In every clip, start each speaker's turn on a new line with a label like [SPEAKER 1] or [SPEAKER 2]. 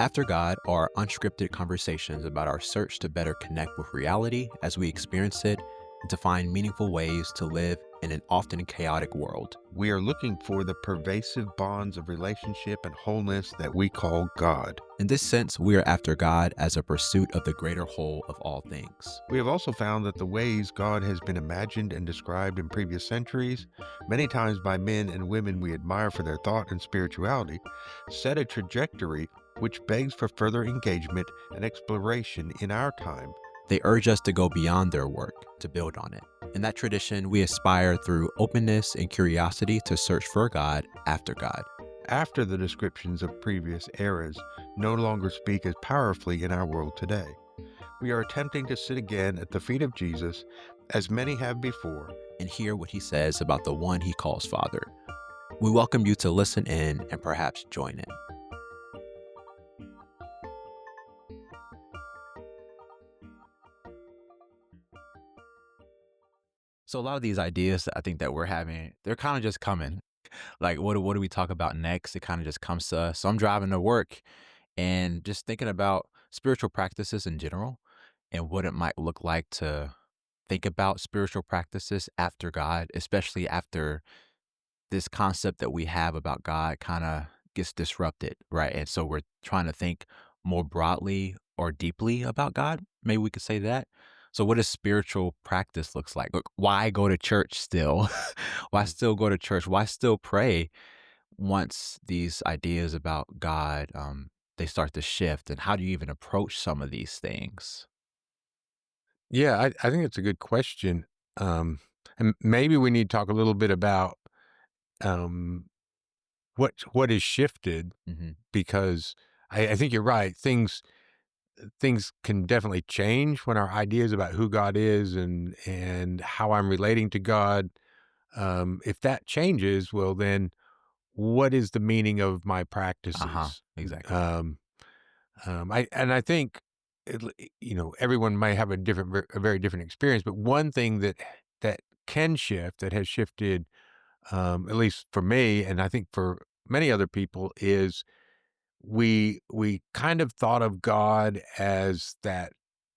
[SPEAKER 1] After God are unscripted conversations about our search to better connect with reality as we experience it and to find meaningful ways to live in an often chaotic world.
[SPEAKER 2] We are looking for the pervasive bonds of relationship and wholeness that we call God.
[SPEAKER 1] In this sense, we are after God as a pursuit of the greater whole of all things.
[SPEAKER 2] We have also found that the ways God has been imagined and described in previous centuries, many times by men and women we admire for their thought and spirituality, set a trajectory which begs for further engagement and exploration in our time.
[SPEAKER 1] They urge us to go beyond their work, to build on it. In that tradition, we aspire through openness and curiosity to search for God after God.
[SPEAKER 2] After the descriptions of previous eras no longer speak as powerfully in our world today, we are attempting to sit again at the feet of Jesus, as many have before,
[SPEAKER 1] And hear what he says about the one he calls Father. We welcome you to listen in and perhaps join in. So a lot of these ideas that I think that we're having, they're kind of just coming. Like, what do we talk about next? It kind of just comes to us. So I'm driving to work and just thinking about spiritual practices in general and what it might look like to think about spiritual practices after God, especially after this concept that we have about God kind of gets disrupted, right? And so we're trying to think more broadly or deeply about God. Maybe we could say that. So what does spiritual practice looks like? Look, why go to church still? Why still go to church? Why still pray once these ideas about God they start to shift? And how do you even approach some of these things?
[SPEAKER 3] Yeah, I think it's a good question. And maybe we need to talk a little bit about um, what has shifted
[SPEAKER 1] Hmm.
[SPEAKER 3] because I think you're right. Things can definitely change when our ideas about who God is and how I'm relating to God. If that changes, well, then what is the meaning of my
[SPEAKER 1] Uh huh.
[SPEAKER 3] practices?
[SPEAKER 1] Exactly.
[SPEAKER 3] Um, I think everyone may have a very different experience, but one thing that can shift, that has shifted, at least for me, and I think for many other people, is we kind of thought of God as that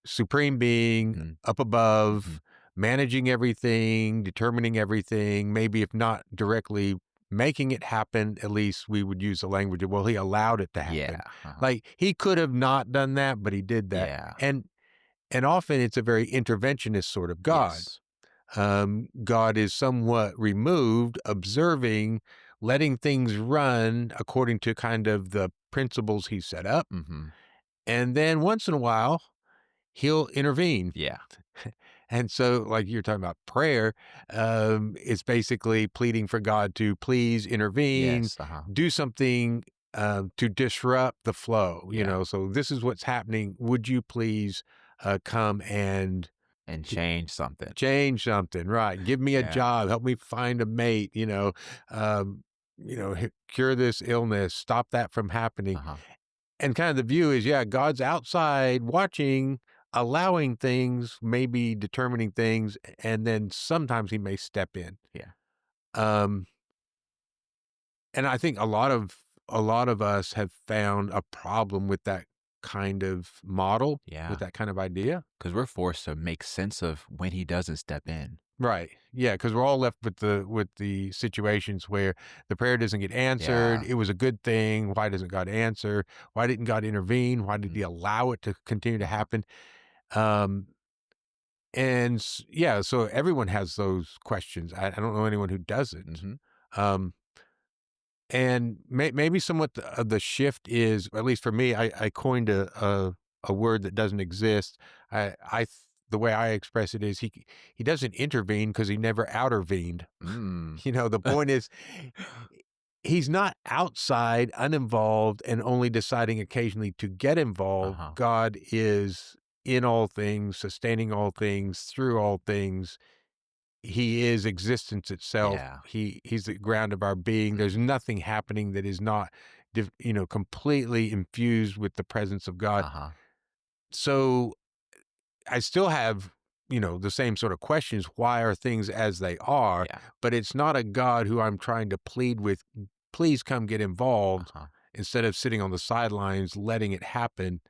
[SPEAKER 3] supreme being up
[SPEAKER 1] Mm-hmm.
[SPEAKER 3] above, managing everything, determining everything, maybe if not directly making it happen, at least we would use the language of, well, he allowed it to
[SPEAKER 1] Yeah.
[SPEAKER 3] happen.
[SPEAKER 1] Uh-huh.
[SPEAKER 3] Like he could have not done that, but he did that.
[SPEAKER 1] Yeah.
[SPEAKER 3] And often it's a very interventionist sort of God.
[SPEAKER 1] Yes.
[SPEAKER 3] God is somewhat removed, observing, letting things run according to kind of the principles he set up.
[SPEAKER 1] Mm-hmm.
[SPEAKER 3] And then once in a while, he'll intervene.
[SPEAKER 1] Yeah.
[SPEAKER 3] And so, like you're talking about prayer, it's basically pleading for God to please intervene,
[SPEAKER 1] Yes. Uh-huh.
[SPEAKER 3] do something to disrupt the flow.
[SPEAKER 1] Yeah.
[SPEAKER 3] So this is what's happening. Would you please come and
[SPEAKER 1] And change something.
[SPEAKER 3] change something, right? Give me a
[SPEAKER 1] Yeah.
[SPEAKER 3] job, help me find a mate, um, cure this illness, stop that from happening.
[SPEAKER 1] Uh-huh.
[SPEAKER 3] And kind of the view is, yeah, God's outside watching, allowing things, maybe determining things, and then sometimes he may step in.
[SPEAKER 1] Yeah.
[SPEAKER 3] Um, and I think a lot of us have found a problem with that kind of model, with
[SPEAKER 1] Yeah.
[SPEAKER 3] that kind of idea.
[SPEAKER 1] Because we're forced to make sense of when he doesn't step in.
[SPEAKER 3] Right. Yeah, because we're all left with the situations where the prayer doesn't get answered.
[SPEAKER 1] Yeah.
[SPEAKER 3] It was a good thing. Why doesn't God answer? Why didn't God intervene? Why did he
[SPEAKER 1] Mm.
[SPEAKER 3] allow it to continue to
[SPEAKER 1] Uh-huh.
[SPEAKER 3] happen? Um, yeah, so everyone has those questions. I don't know anyone who doesn't.
[SPEAKER 1] Mhm.
[SPEAKER 3] Um, and maybe somewhat the shift is, at least for me, I coined a word that doesn't exist. The way I express it is he doesn't intervene because he never outervened.
[SPEAKER 1] Mm.
[SPEAKER 3] The point is he's not outside, uninvolved, and only deciding occasionally to get involved.
[SPEAKER 1] Uh-huh.
[SPEAKER 3] God is in all things, sustaining all things, through all things. He is existence itself.
[SPEAKER 1] Yeah.
[SPEAKER 3] He's the ground of our being. There's nothing happening that is not, completely infused with the presence of God.
[SPEAKER 1] Uh-huh.
[SPEAKER 3] So I still have, the same sort of questions. Why are things as they are?
[SPEAKER 1] Yeah.
[SPEAKER 3] But it's not a God who I'm trying to plead with, please come get involved.
[SPEAKER 1] Uh-huh.
[SPEAKER 3] instead of sitting on the sidelines letting it happen.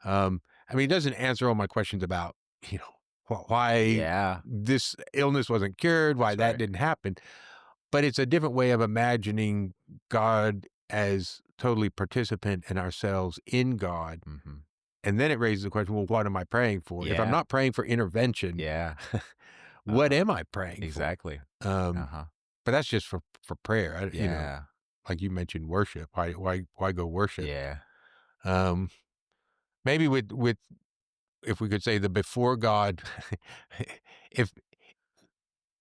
[SPEAKER 3] I mean, it doesn't answer all my questions about, you know, why
[SPEAKER 1] Yeah,
[SPEAKER 3] this illness wasn't cured, why
[SPEAKER 1] that's
[SPEAKER 3] that
[SPEAKER 1] right.
[SPEAKER 3] didn't happen, but it's a different way of imagining God as totally participant in ourselves in God.
[SPEAKER 1] Mhm.
[SPEAKER 3] And then it raises the question, well, what am I praying for? If I'm
[SPEAKER 1] Yeah,
[SPEAKER 3] not praying for intervention,
[SPEAKER 1] yeah.
[SPEAKER 3] what
[SPEAKER 1] Uh-huh.
[SPEAKER 3] am I praying for?
[SPEAKER 1] Exactly.
[SPEAKER 3] Um,
[SPEAKER 1] Uh-huh.
[SPEAKER 3] but that's just for prayer.
[SPEAKER 1] Yeah.
[SPEAKER 3] Like you mentioned, worship. Why go worship?
[SPEAKER 1] Yeah.
[SPEAKER 3] Um, maybe with if we could say the before God, if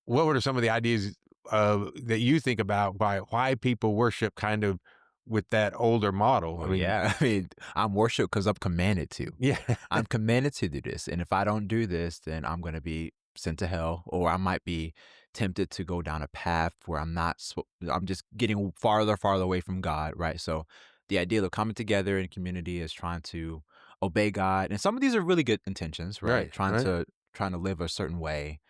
[SPEAKER 3] what were some of the ideas that you think about why people worship kind of with that older model? I
[SPEAKER 1] Well,
[SPEAKER 3] mean,
[SPEAKER 1] yeah. I mean, I'm worship because 'cause I'm commanded to.
[SPEAKER 3] yeah,
[SPEAKER 1] I'm commanded to do this, and if I don't do this, then I'm gonna be sent to hell, or I might be tempted to go down a path where I'm just getting farther away from God, right? So, the idea of coming together in community is trying to obey God, and some of these are really good intentions, right?
[SPEAKER 3] right, right,
[SPEAKER 1] Trying to live a certain way,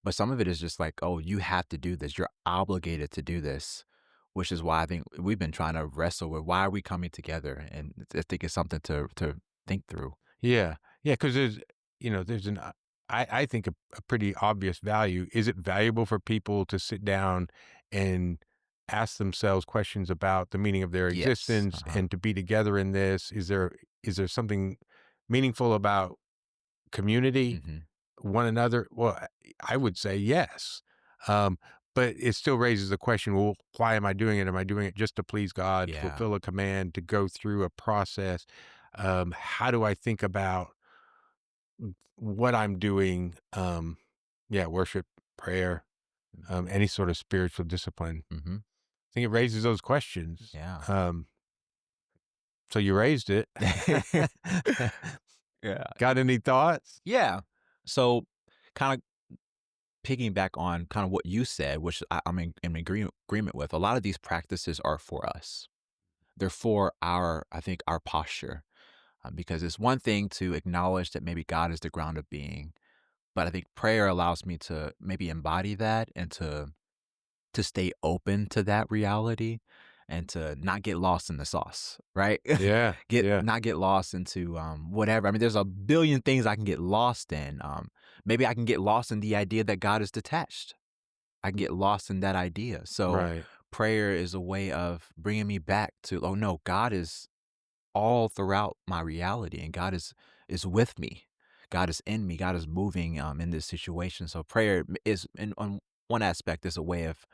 [SPEAKER 1] but some of it is just like, "Oh, you have to do this. You're obligated to do this," which is why I think we've been trying to wrestle with why are we coming together, and I think it's something to think through.
[SPEAKER 3] yeah, yeah, because there's I think a pretty obvious value. Is it valuable for people to sit down and ask themselves questions about the meaning of their
[SPEAKER 1] Yes.
[SPEAKER 3] existence
[SPEAKER 1] Uh-huh.
[SPEAKER 3] and to be together in this? Is there something meaningful about community?
[SPEAKER 1] Mhm.
[SPEAKER 3] One another? Well, I would say yes. Um, but it still raises the question, well, why am I doing it? Am I doing it just to please God, to
[SPEAKER 1] Yeah.
[SPEAKER 3] fulfill a command, to go through a process? How do I think about what I'm doing? Yeah, worship, prayer, any sort of spiritual discipline.
[SPEAKER 1] Mhm.
[SPEAKER 3] I think it raises those questions.
[SPEAKER 1] Yeah.
[SPEAKER 3] So you raised it.
[SPEAKER 1] Yeah.
[SPEAKER 3] Got any thoughts?
[SPEAKER 1] Yeah. So, kinda piggyback on kinda what you said, which I'm in agreement with, a lot of these practices are for us. They're for our I think, our posture, because it's one thing to acknowledge that maybe God is the ground of being, but I think prayer allows me to maybe embody that and to stay open to that reality and to not get lost in the sauce, right?
[SPEAKER 3] Yeah,
[SPEAKER 1] Get
[SPEAKER 3] yeah,
[SPEAKER 1] not get lost into, whatever. I mean, there's a billion things I can get lost in. Maybe I can get lost in the idea that God is detached. I can get lost in that idea. So
[SPEAKER 3] right.
[SPEAKER 1] prayer is a way of bringing me back to, oh no, God is all throughout my reality, and God is with me. God is in me. God is moving in this situation. So prayer is, in on one aspect, is a way of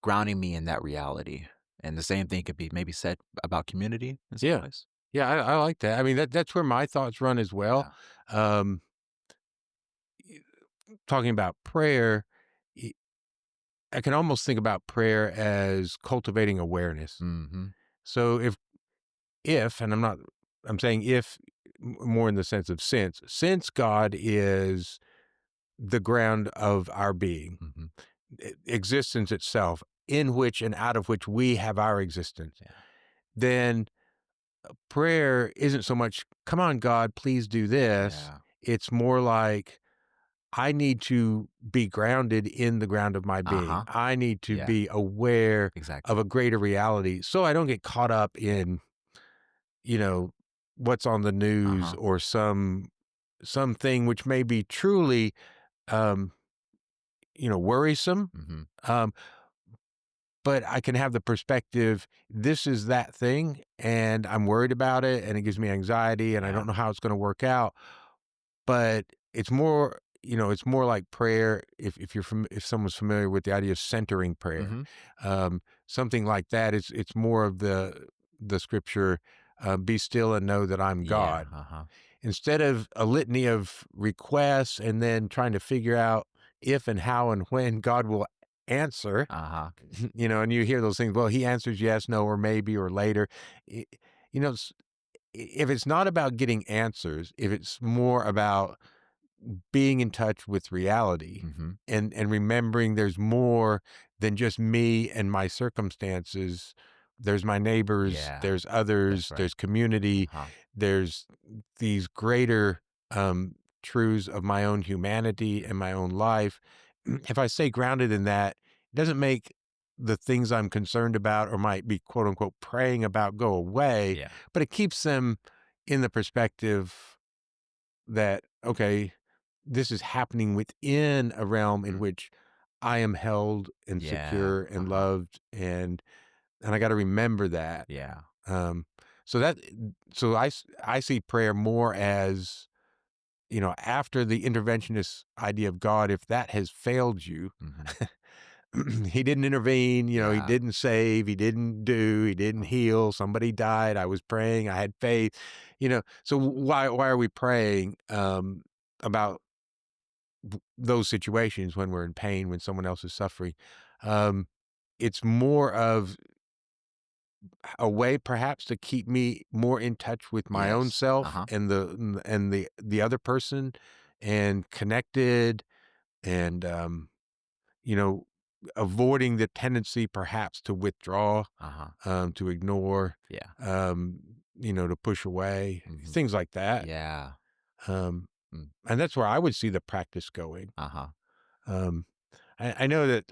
[SPEAKER 1] grounding me in that reality. And the same thing could be maybe said about community in some
[SPEAKER 3] Yeah.
[SPEAKER 1] ways.
[SPEAKER 3] Yeah, I like that. I mean, that's where my thoughts run as well.
[SPEAKER 1] Yeah.
[SPEAKER 3] Um, y- Talking about prayer, y- I can almost think about prayer as cultivating awareness.
[SPEAKER 1] Mhm.
[SPEAKER 3] So and I'm saying if more in the sense of since God is the ground of our being,
[SPEAKER 1] Mhm.
[SPEAKER 3] existence itself, in which and out of which we have our existence,
[SPEAKER 1] Yeah.
[SPEAKER 3] then prayer isn't so much, come on, God, please do this.
[SPEAKER 1] Yeah.
[SPEAKER 3] It's more like, I need to be grounded in the ground of my being.
[SPEAKER 1] Uh-huh.
[SPEAKER 3] I need to
[SPEAKER 1] Yeah.
[SPEAKER 3] be aware of
[SPEAKER 1] Exactly.
[SPEAKER 3] a greater reality so I don't get caught up in, you know, what's on the news
[SPEAKER 1] Uh-huh.
[SPEAKER 3] or something which may be truly, um, worrisome.
[SPEAKER 1] Mhm.
[SPEAKER 3] Um, but I can have the perspective, this is that thing, and I'm worried about it, and it gives me anxiety, and I
[SPEAKER 1] Yeah.
[SPEAKER 3] don't know how it's gonna work out. But it's more like prayer if someone's familiar with the idea of centering prayer.
[SPEAKER 1] Mhm.
[SPEAKER 3] Something like that, it's more of the scripture, "Be still and know that I'm
[SPEAKER 1] Yeah.
[SPEAKER 3] God."
[SPEAKER 1] Uh-huh.
[SPEAKER 3] Instead of a litany of requests and then trying to figure out if and how and when God will answer,
[SPEAKER 1] Uh-huh.
[SPEAKER 3] and you hear those things, well, he answers yes, no, or maybe, or later. I you know, s If it's not about getting answers, if it's more about being in touch with reality
[SPEAKER 1] Mhm.
[SPEAKER 3] and remembering there's more than just me and my circumstances. There's my neighbors,
[SPEAKER 1] Yeah.
[SPEAKER 3] there's
[SPEAKER 1] That's
[SPEAKER 3] others,
[SPEAKER 1] right.
[SPEAKER 3] there's community,
[SPEAKER 1] Uh-huh.
[SPEAKER 3] there's these greater truths of my own humanity and my own life. If I stay grounded in that, it doesn't make the things I'm concerned about or might be quote unquote praying about go away,
[SPEAKER 1] Yeah.
[SPEAKER 3] but it keeps them in the perspective that, okay, this is happening within a realm in
[SPEAKER 1] Mhm.
[SPEAKER 3] which I am held and
[SPEAKER 1] Yeah.
[SPEAKER 3] secure and
[SPEAKER 1] Uh-huh.
[SPEAKER 3] loved, and I got to remember that.
[SPEAKER 1] Yeah.
[SPEAKER 3] Um, so that so I see prayer more as, after the interventionist idea of God, if that has failed you,
[SPEAKER 1] Mhm.
[SPEAKER 3] he didn't intervene, he
[SPEAKER 1] Yeah.
[SPEAKER 3] didn't save, he didn't
[SPEAKER 1] Uh,
[SPEAKER 3] heal, somebody died, I was praying, I had faith, so why are we praying about those situations when we're in pain, when someone else is suffering? Um, it's more of a way perhaps to keep me more in touch with my own
[SPEAKER 1] yes.
[SPEAKER 3] self
[SPEAKER 1] Uh-huh.
[SPEAKER 3] and the other person and connected and you know avoiding the tendency perhaps to withdraw,
[SPEAKER 1] Uh-huh.
[SPEAKER 3] to ignore,
[SPEAKER 1] Yeah.
[SPEAKER 3] um to push away,
[SPEAKER 1] Mhm.
[SPEAKER 3] things like that.
[SPEAKER 1] Yeah.
[SPEAKER 3] um
[SPEAKER 1] Mm.
[SPEAKER 3] and that's where I would see the practice going.
[SPEAKER 1] Uh-huh.
[SPEAKER 3] um I know that,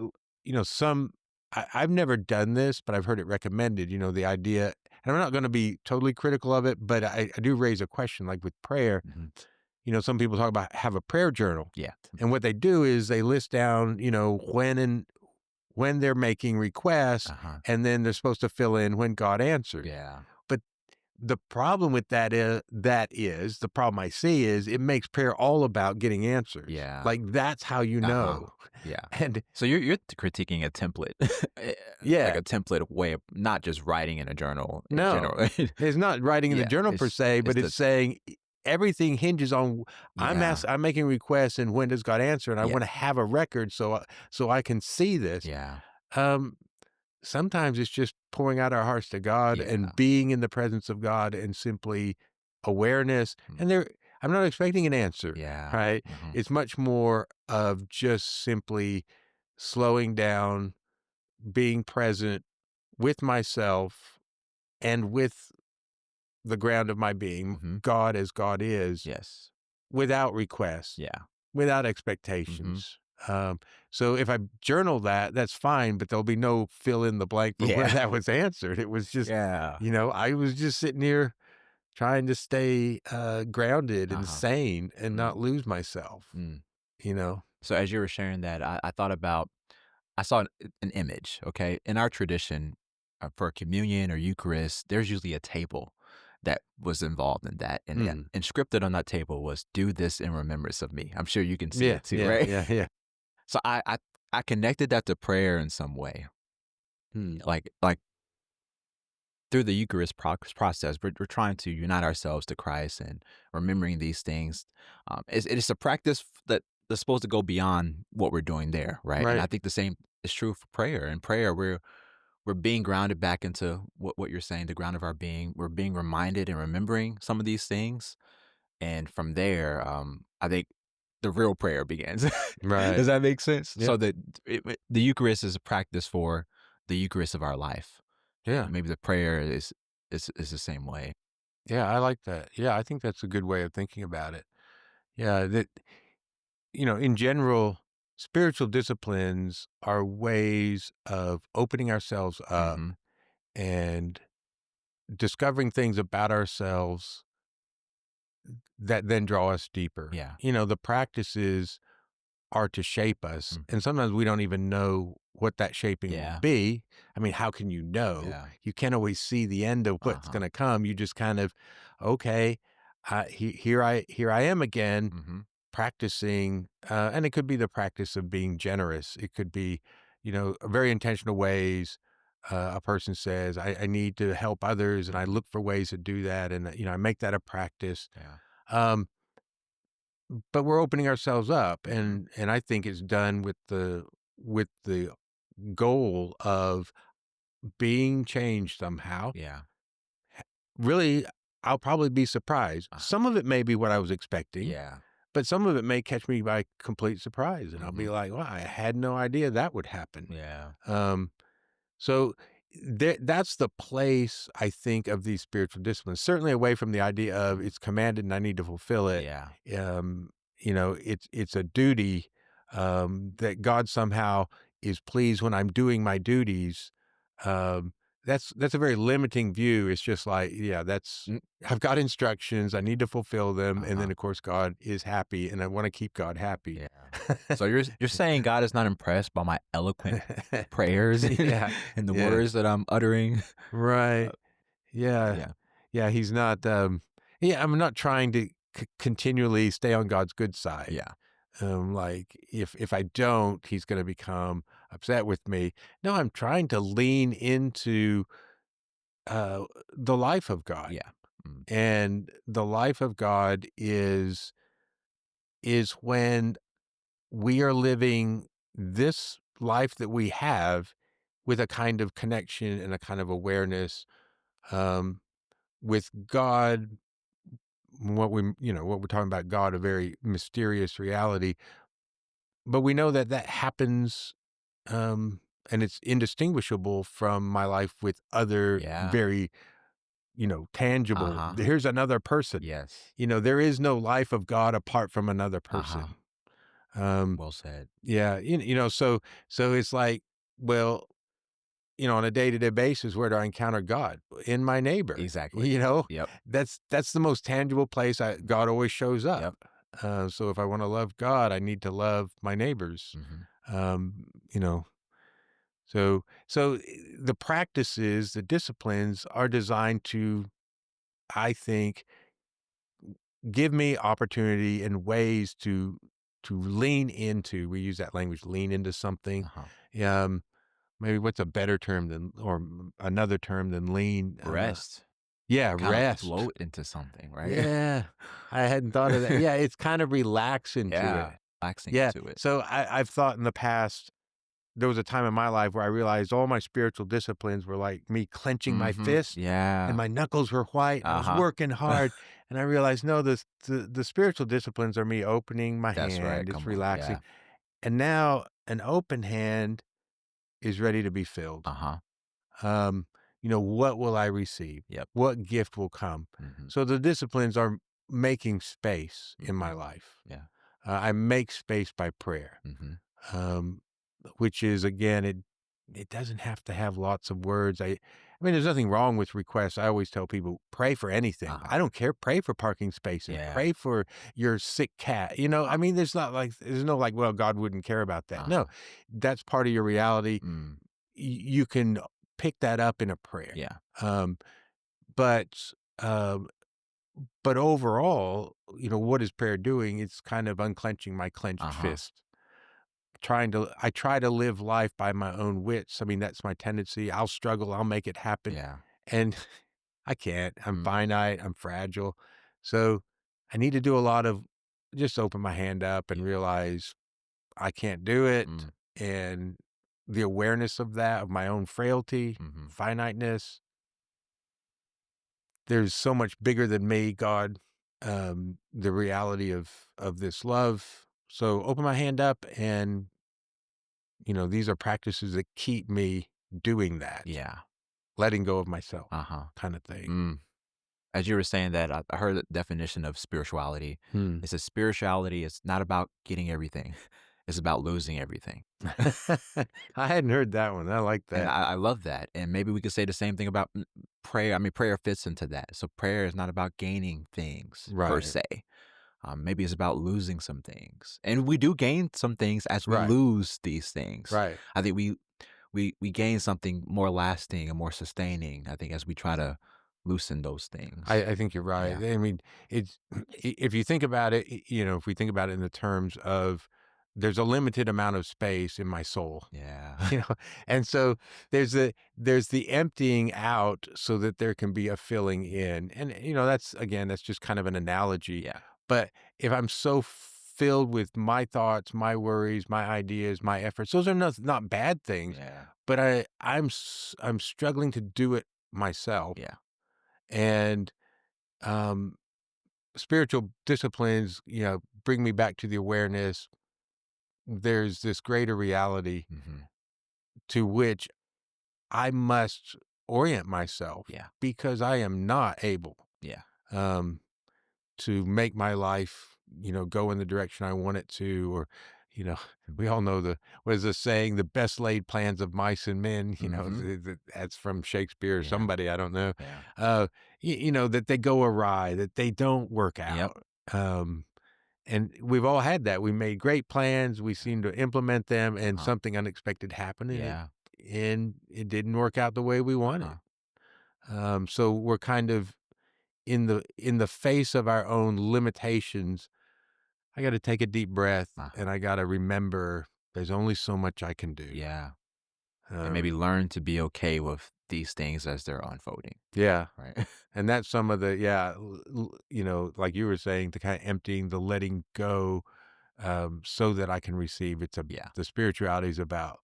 [SPEAKER 3] I've never done this, but I've heard it recommended, the idea, and I'm not going to be totally critical of it, but I do raise a question like with prayer.
[SPEAKER 1] Mhm.
[SPEAKER 3] Some people talk about have a prayer journal.
[SPEAKER 1] Yeah.
[SPEAKER 3] And what they do is they list down, when they're making requests,
[SPEAKER 1] Uh-huh.
[SPEAKER 3] and then they're supposed to fill in when God answered.
[SPEAKER 1] Yeah.
[SPEAKER 3] But the problem with that is the problem I see is it makes prayer all about getting answers.
[SPEAKER 1] Yeah.
[SPEAKER 3] Like that's how you
[SPEAKER 1] Uh-huh.
[SPEAKER 3] know.
[SPEAKER 1] Yeah.
[SPEAKER 3] And
[SPEAKER 1] So you're critiquing a template, like
[SPEAKER 3] yeah,
[SPEAKER 1] a template way of not just writing in a journal in
[SPEAKER 3] no,
[SPEAKER 1] general.
[SPEAKER 3] it's not writing in the
[SPEAKER 1] Yeah,
[SPEAKER 3] journal per se,
[SPEAKER 1] it's
[SPEAKER 3] but
[SPEAKER 1] the
[SPEAKER 3] it's saying everything hinges on
[SPEAKER 1] yeah,
[SPEAKER 3] I'm making requests and when does God answer, and I
[SPEAKER 1] yeah,
[SPEAKER 3] want to have a record so I can see this.
[SPEAKER 1] yeah,
[SPEAKER 3] Um, Sometimes it's just pouring out our hearts to God
[SPEAKER 1] yeah,
[SPEAKER 3] and being in the presence of God and simply awareness.
[SPEAKER 1] mm,
[SPEAKER 3] And I'm not expecting an answer,
[SPEAKER 1] yeah,
[SPEAKER 3] right?
[SPEAKER 1] mhm,
[SPEAKER 3] It's much more of just simply slowing down, being present with myself and with the ground of my being,
[SPEAKER 1] mhm,
[SPEAKER 3] God as God is,
[SPEAKER 1] yes,
[SPEAKER 3] without request,
[SPEAKER 1] yeah,
[SPEAKER 3] without
[SPEAKER 1] mhm,
[SPEAKER 3] expectations. So if I journal that, that's fine, but there'll be no fill in the blank for when
[SPEAKER 1] yeah,
[SPEAKER 3] that was answered. It was just,
[SPEAKER 1] yeah,
[SPEAKER 3] I was just sitting here trying to stay grounded and
[SPEAKER 1] uh-huh,
[SPEAKER 3] sane and
[SPEAKER 1] mm,
[SPEAKER 3] not lose myself,
[SPEAKER 1] mm.
[SPEAKER 3] you know?
[SPEAKER 1] So as you were sharing that, I thought about I saw an image, okay? In our tradition, for communion or Eucharist, there's usually a table that was involved in that, and
[SPEAKER 3] Mm.
[SPEAKER 1] inscripted on that table was, "Do this in remembrance of me." I'm sure you can see
[SPEAKER 3] Yeah,
[SPEAKER 1] it too,
[SPEAKER 3] yeah,
[SPEAKER 1] right?
[SPEAKER 3] yeah, yeah.
[SPEAKER 1] So I connected that to prayer in some way,
[SPEAKER 3] Mm.
[SPEAKER 1] like through the Eucharist process, we're trying to unite ourselves to Christ and remembering these things. It is a practice that's supposed to go beyond what we're doing there, right? And I
[SPEAKER 3] Right,
[SPEAKER 1] think the same is true for prayer. In prayer, we're being grounded back into what you're saying, the ground of our being. We're being reminded and remembering some of these things, and from there, I think the real prayer begins.
[SPEAKER 3] right.
[SPEAKER 1] Does that make sense?
[SPEAKER 3] Yeah,
[SPEAKER 1] So the Eucharist is a practice for the Eucharist of our life.
[SPEAKER 3] yeah,
[SPEAKER 1] Maybe the prayer is the same way.
[SPEAKER 3] yeah. I like that. Yeah, I think that's a good way of thinking about it. Yeah, that in general, spiritual disciplines are ways of opening ourselves up
[SPEAKER 1] Mhm.
[SPEAKER 3] and discovering things about ourselves that then draw us deeper.
[SPEAKER 1] Yeah.
[SPEAKER 3] The practices are to shape us,
[SPEAKER 1] Mhm.
[SPEAKER 3] and sometimes we don't even know what that shaping will
[SPEAKER 1] Yeah.
[SPEAKER 3] be. I mean, how can you know?
[SPEAKER 1] Yeah.
[SPEAKER 3] You can't always see the end of what's
[SPEAKER 1] Uh-huh.
[SPEAKER 3] going to come. You just kind of, okay, here I am again
[SPEAKER 1] Mhm.
[SPEAKER 3] practicing, and it could be the practice of being generous. It could be, very intentional ways. A person says, I need to help others, and I
[SPEAKER 1] Mhm.
[SPEAKER 3] look for ways to do that. And, I make that a practice.
[SPEAKER 1] Yeah.
[SPEAKER 3] Um, but we're opening ourselves up.
[SPEAKER 1] Mhm.
[SPEAKER 3] And I think it's done with the goal of being changed somehow.
[SPEAKER 1] Yeah.
[SPEAKER 3] Really, I'll probably be surprised.
[SPEAKER 1] Uh,
[SPEAKER 3] Some of it may be what I was expecting.
[SPEAKER 1] yeah.
[SPEAKER 3] But some of it may catch me by complete surprise, and I'll be
[SPEAKER 1] Mhm.
[SPEAKER 3] like, "Wow, I had no idea that would happen."
[SPEAKER 1] Yeah.
[SPEAKER 3] Um, so that's the place I think of these spiritual disciplines. Certainly away from the idea of
[SPEAKER 1] Mhm.
[SPEAKER 3] it's commanded and I need to fulfill it.
[SPEAKER 1] Yeah.
[SPEAKER 3] It's a duty that God somehow is pleased when I'm doing my duties, um, that's a very limiting view. It's just like, yeah, that's I've got instructions, I need to fulfill them, and then,
[SPEAKER 1] Uh-huh.
[SPEAKER 3] of course, God is happy, and I wanna keep God happy.
[SPEAKER 1] Yeah. So you're saying God is not impressed by my eloquent prayers
[SPEAKER 3] Yeah,
[SPEAKER 1] and the
[SPEAKER 3] yeah,
[SPEAKER 1] words that I'm uttering? Uh,
[SPEAKER 3] right. Yeah.
[SPEAKER 1] yeah.
[SPEAKER 3] Yeah, he's not, yeah, I'm not trying to continually stay on God's good side.
[SPEAKER 1] Yeah.
[SPEAKER 3] Like, if I don't, he's gonna become upset with me. No, I'm trying to lean into, uh, the life of God,
[SPEAKER 1] Yeah. Mm.
[SPEAKER 3] and the life of God is when we are living this life that we have with a kind of connection and a kind of awareness, um, with God, what we're talking about God, a very mysterious reality, but we know that that happens, um, and it's indistinguishable from my life with other
[SPEAKER 1] Yeah.
[SPEAKER 3] very, tangible.
[SPEAKER 1] Uh-huh.
[SPEAKER 3] Here's another person.
[SPEAKER 1] Yes.
[SPEAKER 3] There is no life of God apart from another
[SPEAKER 1] Uh-huh.
[SPEAKER 3] person. Um,
[SPEAKER 1] Well said.
[SPEAKER 3] yeah, so it's like, well, on a day-to-day basis, where do I encounter God? In my neighbor.
[SPEAKER 1] Exactly.
[SPEAKER 3] You know,
[SPEAKER 1] Yep.
[SPEAKER 3] that's the most tangible place God always shows up.
[SPEAKER 1] Yep.
[SPEAKER 3] So if I want to love God, I need to love my neighbors.
[SPEAKER 1] Mhm.
[SPEAKER 3] Um, you know, so the practices, the disciplines are designed to, I think, give me opportunity and ways to lean into. We use that language, lean into something.
[SPEAKER 1] Uh-huh.
[SPEAKER 3] Um, Maybe what's a better term than, or another term than lean?
[SPEAKER 1] Rest.
[SPEAKER 3] Yeah,
[SPEAKER 1] Kind of
[SPEAKER 3] rest.
[SPEAKER 1] float into something, right?
[SPEAKER 3] Yeah, I hadn't thought of that. Yeah, it's kind of relax into it.
[SPEAKER 1] Yeah. Relaxing
[SPEAKER 3] Yeah,
[SPEAKER 1] into it.
[SPEAKER 3] so I've thought in the past, there was a time in my life where I realized all my spiritual disciplines were like me clenching my
[SPEAKER 1] Mhm.
[SPEAKER 3] fist, and
[SPEAKER 1] Yeah.
[SPEAKER 3] my knuckles were white, and I was
[SPEAKER 1] Uh-huh.
[SPEAKER 3] working hard, and I realized, no, the spiritual disciplines are me opening my
[SPEAKER 1] That's right.
[SPEAKER 3] hand, it's
[SPEAKER 1] Come on.
[SPEAKER 3] relaxing,
[SPEAKER 1] Yeah.
[SPEAKER 3] and now an open hand is ready to be filled.
[SPEAKER 1] Uh-huh.
[SPEAKER 3] Um, what will I receive?
[SPEAKER 1] Yep.
[SPEAKER 3] What gift will come?
[SPEAKER 1] Mhm.
[SPEAKER 3] So the disciplines are making space in my
[SPEAKER 1] Mhm.
[SPEAKER 3] life.
[SPEAKER 1] Yeah.
[SPEAKER 3] I make space by prayer,
[SPEAKER 1] Mhm.
[SPEAKER 3] um, which is, again, it doesn't have to have lots of words. I mean, there's nothing wrong with requests. I always tell people, pray for anything.
[SPEAKER 1] Uh-huh.
[SPEAKER 3] I don't care. Pray for parking spaces.
[SPEAKER 1] Yeah.
[SPEAKER 3] Pray for your sick cat. I mean, there's no like, well, God wouldn't care about that. No,
[SPEAKER 1] Uh-huh.
[SPEAKER 3] that's part of your reality.
[SPEAKER 1] Mm.
[SPEAKER 3] You can pick that up in a prayer.
[SPEAKER 1] Yeah.
[SPEAKER 3] Um, but um, but overall, what is prayer doing? It's kind of unclenching my clenched
[SPEAKER 1] Uh-huh.
[SPEAKER 3] fist. I try to live life by my own wits. I mean, that's my tendency. I'll struggle. I'll make it happen.
[SPEAKER 1] Yeah.
[SPEAKER 3] And I can't. I'm
[SPEAKER 1] Mm.
[SPEAKER 3] finite. I'm fragile. So I need to do a lot of just open my hand up and
[SPEAKER 1] Yeah.
[SPEAKER 3] realize I can't do it.
[SPEAKER 1] Mm.
[SPEAKER 3] And the awareness of that, of my own frailty,
[SPEAKER 1] Mhm.
[SPEAKER 3] finiteness, there's so much bigger than me, God, the reality of this love. So open my hand up, and these are practices that keep me doing that,
[SPEAKER 1] Yeah.
[SPEAKER 3] letting go of myself,
[SPEAKER 1] Uh-huh.
[SPEAKER 3] kind of thing.
[SPEAKER 1] Mm. As you were saying that, I heard the definition of spirituality.
[SPEAKER 3] Hmm.
[SPEAKER 1] It says spirituality is not about getting everything. It's about losing everything.
[SPEAKER 3] I hadn't heard that one. I like
[SPEAKER 1] And
[SPEAKER 3] that.
[SPEAKER 1] I love that. And maybe we could say the same thing about prayer. I mean, prayer fits into that. So prayer is not about gaining things per
[SPEAKER 3] Right.
[SPEAKER 1] se. Maybe it's about losing some things. And we do gain some things as we
[SPEAKER 3] Right.
[SPEAKER 1] lose these things.
[SPEAKER 3] Right.
[SPEAKER 1] I think we gain something more lasting and more sustaining, I think, as we try to loosen those things.
[SPEAKER 3] I think you're right.
[SPEAKER 1] Yeah.
[SPEAKER 3] I mean, it's if you think about it, if we think about it in the terms of there's a limited amount of space in my soul,
[SPEAKER 1] Yeah.
[SPEAKER 3] you know, and so there's the emptying out so that there can be a filling in, and that's just kind of an analogy.
[SPEAKER 1] Yeah.
[SPEAKER 3] But if I'm so filled with my thoughts, my worries, my ideas, my efforts, those are not bad things,
[SPEAKER 1] Yeah.
[SPEAKER 3] but I'm struggling to do it myself,
[SPEAKER 1] Yeah.
[SPEAKER 3] and um, spiritual disciplines, bring me back to the awareness. There's this greater reality
[SPEAKER 1] Mhm.
[SPEAKER 3] to which I must orient myself
[SPEAKER 1] Yeah.
[SPEAKER 3] because I am not able
[SPEAKER 1] Yeah.
[SPEAKER 3] um, to make my life, go in the direction I want it to, or, you know, we all know what is the saying, the best laid plans of mice and men,
[SPEAKER 1] Mhm.
[SPEAKER 3] that's from Shakespeare or
[SPEAKER 1] Yeah.
[SPEAKER 3] somebody, I don't know.
[SPEAKER 1] Yeah.
[SPEAKER 3] Uh, that they go awry, that they don't work
[SPEAKER 1] Yep.
[SPEAKER 3] out. And we've all had that. We made great plans, we seem to implement them, and
[SPEAKER 1] Uh-huh.
[SPEAKER 3] something unexpected happened,
[SPEAKER 1] Yeah.
[SPEAKER 3] and it didn't work out the way we wanted.
[SPEAKER 1] Uh-huh.
[SPEAKER 3] So we're kind of in the face of our own limitations. I got to take a deep breath,
[SPEAKER 1] Uh-huh.
[SPEAKER 3] and I got to remember there's only so much I can do.
[SPEAKER 1] Yeah. And maybe
[SPEAKER 3] Um,
[SPEAKER 1] learn to be okay with these things as they're unfolding,
[SPEAKER 3] yeah,
[SPEAKER 1] right?
[SPEAKER 3] and that's some of the yeah, like you were saying, the kind of emptying, the letting go, so that I can receive.
[SPEAKER 1] Yeah.
[SPEAKER 3] The spirituality is about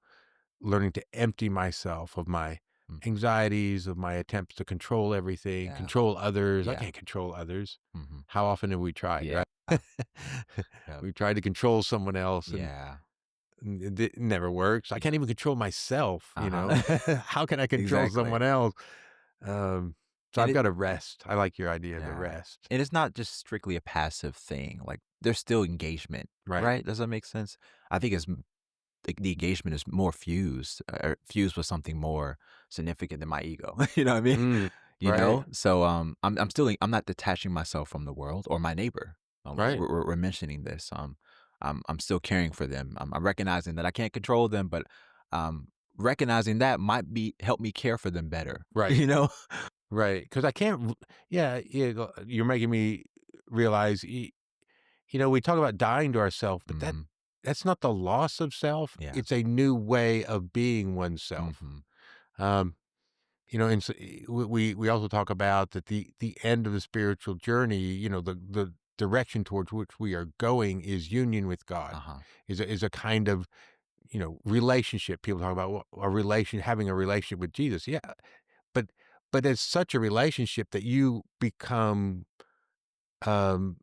[SPEAKER 3] learning to empty myself of my
[SPEAKER 1] Mhm.
[SPEAKER 3] anxieties, of my attempts to control everything,
[SPEAKER 1] Yeah.
[SPEAKER 3] control others. I
[SPEAKER 1] Yeah.
[SPEAKER 3] can't control others.
[SPEAKER 1] Mhm.
[SPEAKER 3] How often have we tried,
[SPEAKER 1] Yeah.
[SPEAKER 3] right?
[SPEAKER 1] Yep.
[SPEAKER 3] We tried to control someone else, and
[SPEAKER 1] Yeah.
[SPEAKER 3] it never works. I
[SPEAKER 1] Yeah.
[SPEAKER 3] can't even control myself,
[SPEAKER 1] Uh-huh.
[SPEAKER 3] How can I control
[SPEAKER 1] Exactly.
[SPEAKER 3] someone else? Um, so
[SPEAKER 1] And
[SPEAKER 3] I've
[SPEAKER 1] it
[SPEAKER 3] gotta rest. I like your idea of the
[SPEAKER 1] Yeah.
[SPEAKER 3] rest.
[SPEAKER 1] And it's not just strictly a passive thing, like, there's still engagement,
[SPEAKER 3] Right.
[SPEAKER 1] right? Does that make sense? I think the engagement is more fused with something more significant than my ego, you know what I mean?
[SPEAKER 3] Mm.
[SPEAKER 1] You
[SPEAKER 3] Right.
[SPEAKER 1] know? So, I'm not detaching myself from the world or my neighbor.
[SPEAKER 3] Right.
[SPEAKER 1] We're mentioning this, I'm still caring for them. I'm recognizing that I can't control them, but, um, recognizing that might be help me care for them better,
[SPEAKER 3] Right.
[SPEAKER 1] you know?
[SPEAKER 3] Right. Because I can't yeah, you're making me realize, we talk about dying to ourself, but
[SPEAKER 1] Mhm.
[SPEAKER 3] that's not the loss of self,
[SPEAKER 1] Yeah.
[SPEAKER 3] it's a new way of being oneself.
[SPEAKER 1] Mhm.
[SPEAKER 3] Um, and so we also talk about that the end of the spiritual journey, the direction towards which we are going is union with God,
[SPEAKER 1] Uh-huh.
[SPEAKER 3] is a kind of, relationship. People talk about having a relationship with Jesus. Yeah, but it's such a relationship that you become um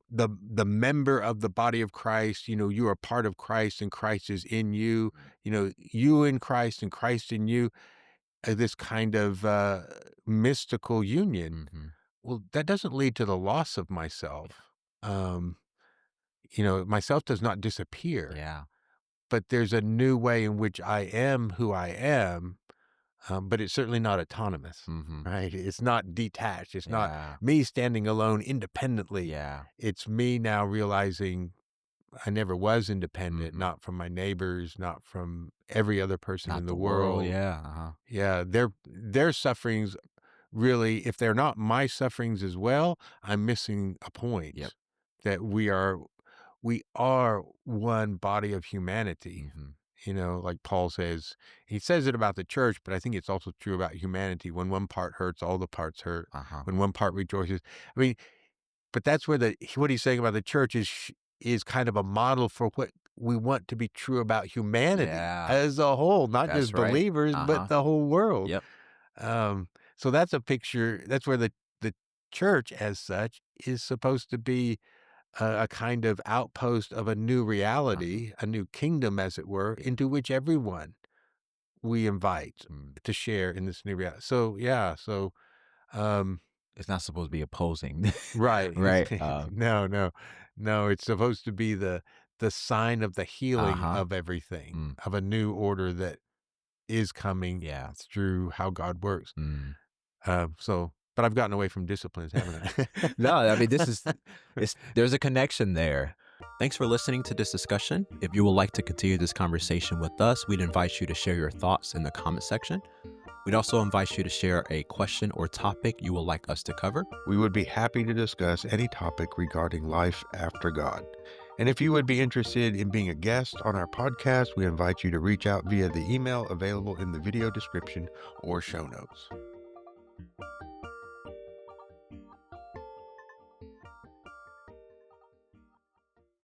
[SPEAKER 3] the member of the body of Christ. You are part of Christ, and Christ is in you.
[SPEAKER 1] Mm.
[SPEAKER 3] You in Christ and Christ in you. This kind of mystical union.
[SPEAKER 1] Mhm.
[SPEAKER 3] Well, that doesn't lead to the loss of
[SPEAKER 1] Yeah.
[SPEAKER 3] myself. Myself does not disappear,
[SPEAKER 1] Yeah.
[SPEAKER 3] but there's a new way in which I am who I am. But it's certainly not autonomous,
[SPEAKER 1] Mhm.
[SPEAKER 3] right? It's not detached. It's not
[SPEAKER 1] Yeah.
[SPEAKER 3] me standing alone independently.
[SPEAKER 1] Yeah.
[SPEAKER 3] It's me now realizing I never was independent,
[SPEAKER 1] Mhm.
[SPEAKER 3] not from my neighbors, not from every other person in
[SPEAKER 1] Not
[SPEAKER 3] the
[SPEAKER 1] the world,
[SPEAKER 3] world.
[SPEAKER 1] yeah, uh-huh.
[SPEAKER 3] Yeah, their sufferings really, if they're not my sufferings as well, I'm missing a
[SPEAKER 1] Yep.
[SPEAKER 3] point that we are one body of humanity.
[SPEAKER 1] Mhm.
[SPEAKER 3] Like Paul says, he says it about the church, but I think it's also true about humanity. When one part hurts, all the parts hurt.
[SPEAKER 1] Uh-huh.
[SPEAKER 3] When one part rejoices, I mean, but that's where what he's saying about the church is kind of a model for what we want to be true about humanity
[SPEAKER 1] Yeah.
[SPEAKER 3] as a whole, not
[SPEAKER 1] That's
[SPEAKER 3] just
[SPEAKER 1] right.
[SPEAKER 3] believers, but
[SPEAKER 1] Uh-huh.
[SPEAKER 3] the whole world.
[SPEAKER 1] Yep.
[SPEAKER 3] So that's a picture. That's where the church, as such, is supposed to be a kind of outpost of a new
[SPEAKER 1] Uh-huh.
[SPEAKER 3] reality, a new kingdom, as it were, into which everyone we invite
[SPEAKER 1] Mm.
[SPEAKER 3] to share in this new reality. So yeah, um,
[SPEAKER 1] It's not supposed to be opposing,
[SPEAKER 3] right.
[SPEAKER 1] right?
[SPEAKER 3] No, no, no. It's supposed to be the sign of the healing
[SPEAKER 1] Uh-huh.
[SPEAKER 3] of everything,
[SPEAKER 1] Mm.
[SPEAKER 3] of a new order that is coming
[SPEAKER 1] Yeah.
[SPEAKER 3] through how God works.
[SPEAKER 1] Mm.
[SPEAKER 3] But I've gotten away from disciplines, haven't
[SPEAKER 1] No, I mean,
[SPEAKER 3] I?
[SPEAKER 1] there's a connection there. Thanks for listening to this discussion. If you would like to continue this conversation with us, we'd invite you to share your thoughts in the comment section. We'd also invite you to share a question or topic you would like us to cover.
[SPEAKER 2] We would be happy to discuss any topic regarding life after God. And if you would be interested in being a guest on our podcast, we invite you to reach out via the email available in the video description or show notes.